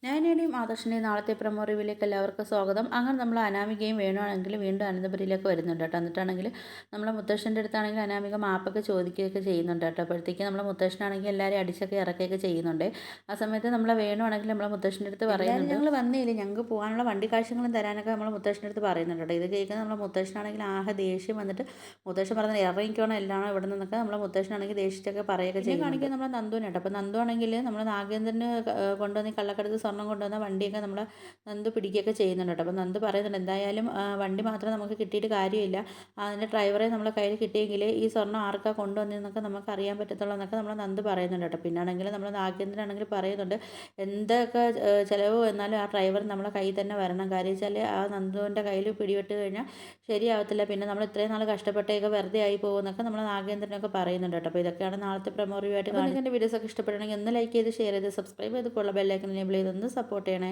നയനയുടെയും ആദർശിൻ്റെയും നാളത്തെ പ്രൊമോ റിവ്യൂവിലേക്ക് എല്ലാവർക്കും സ്വാഗതം. അങ്ങനെ നമ്മൾ അനാമികയും വേണുവാണെങ്കിൽ വീണ്ടും അനന്തപുരിയിലേക്ക് വരുന്നുണ്ട് കേട്ടോ. എന്നിട്ടാണെങ്കിൽ നമ്മളെ മുത്തശ്ശൻ്റെ അടുത്താണെങ്കിൽ അനാമിക മാപ്പൊക്കെ ചോദിക്കുകയൊക്കെ ചെയ്യുന്നുണ്ട് കേട്ടോ. അപ്പോഴത്തേക്ക് നമ്മളെ മുത്തശ്ശനാണെങ്കിൽ എല്ലാവരെയും അടിച്ചൊക്കെ ഇറക്കുകയൊക്കെ ചെയ്യുന്നുണ്ട്. ആ സമയത്ത് നമ്മളെ വേണുവാണെങ്കിൽ നമ്മളെ മുത്തശ്ശൻ്റെ അടുത്ത് പറയുന്നുണ്ട്, ഞങ്ങൾ വന്നില്ല, ഞങ്ങൾക്ക് പോകാനുള്ള വണ്ടി കാഴ്ചകളും തരാനൊക്കെ നമ്മളെ മുത്തശ്ശൻ്റെ അടുത്ത് പറയുന്നുണ്ട് കേട്ടോ. ഇത് കേൾക്കുന്ന നമ്മളെ മുത്തശ്ശനാണെങ്കിൽ ആകെ ദേഷ്യം വന്നിട്ട് മുത്തശ്ശൻ പറഞ്ഞത് ഇറങ്ങിക്കോണം എല്ലാം ഇവിടെ നിന്നൊക്കെ നമ്മളെ മുത്തശ്ശനാണെങ്കിൽ ദേഷ്യത്തൊക്കെ പറയുകയൊക്കെ ചെയ്യും. കാണിക്കുക നമ്മളെ നന്ദുവിനെ കേട്ടോ. അപ്പോൾ നന്ദു ആണെങ്കിൽ നമ്മൾ നാഗേന്ദ്രന് കൊണ്ടുവന്ന് കള്ളക്കടത്ത് സ്വർണ്ണം കൊണ്ടുവന്ന വണ്ടിയൊക്കെ നമ്മൾ നന്ദു പിടിക്കുകയൊക്കെ ചെയ്യുന്നുണ്ട് കേട്ടോ. അപ്പോൾ നന്ദു പറയുന്നുണ്ട്, എന്തായാലും വണ്ടി മാത്രം നമുക്ക് കിട്ടിയിട്ട് കാര്യമില്ല, അതിൻ്റെ ഡ്രൈവറെ നമ്മളെ കയ്യിൽ കിട്ടിയെങ്കിൽ ഈ സ്വർണ്ണം ആർക്കാണ് കൊണ്ടുവന്നതെന്നൊക്കെ നമുക്ക് അറിയാൻ പറ്റത്തുള്ളൂ എന്നൊക്കെ നമ്മൾ നന്ദു പറയുന്നുണ്ട് കേട്ടോ. പിന്നാണെങ്കിൽ നമ്മൾ നാഗേന്ദ്രനാണെങ്കിൽ പറയുന്നുണ്ട്, എന്തൊക്കെ ചിലവ് വന്നാലും ആ ഡ്രൈവർ നമ്മളെ കയ്യിൽ തന്നെ വരണം. കാര്യം വെച്ചാൽ ആ നന്ദുവിൻ്റെ കയ്യിൽ പിടിപെട്ട് കഴിഞ്ഞാൽ ശരിയാവത്തില്ല, പിന്നെ നമ്മൾ ഇത്രയും നാൾ കഷ്ടപ്പെട്ടൊക്കെ വെറുതെ ആയി പോകുമെന്നൊക്കെ നമ്മൾ നാഗേന്ദ്രനൊക്കെ പറയുന്നുണ്ട് കേട്ടോ. അപ്പോൾ ഇതൊക്കെയാണ് നാളത്തെ പ്രൊമോ റിവ്യൂ ആയിട്ട് കാണുന്നത്. എൻ്റെ വീഡിയോസൊക്കെ ഇഷ്ടപ്പെടണമെങ്കിൽ ഒന്ന് ലൈക്ക് ചെയ്ത് ഷെയർ ചെയ്ത് സബ്സ്ക്രൈബ് ചെയ്ത് കൊള്ള ബെല്ലൈക്കൻ എനേബിൾ ചെയ്തൊന്ന് സപ്പോർട്ട് ചെയ്യണേ.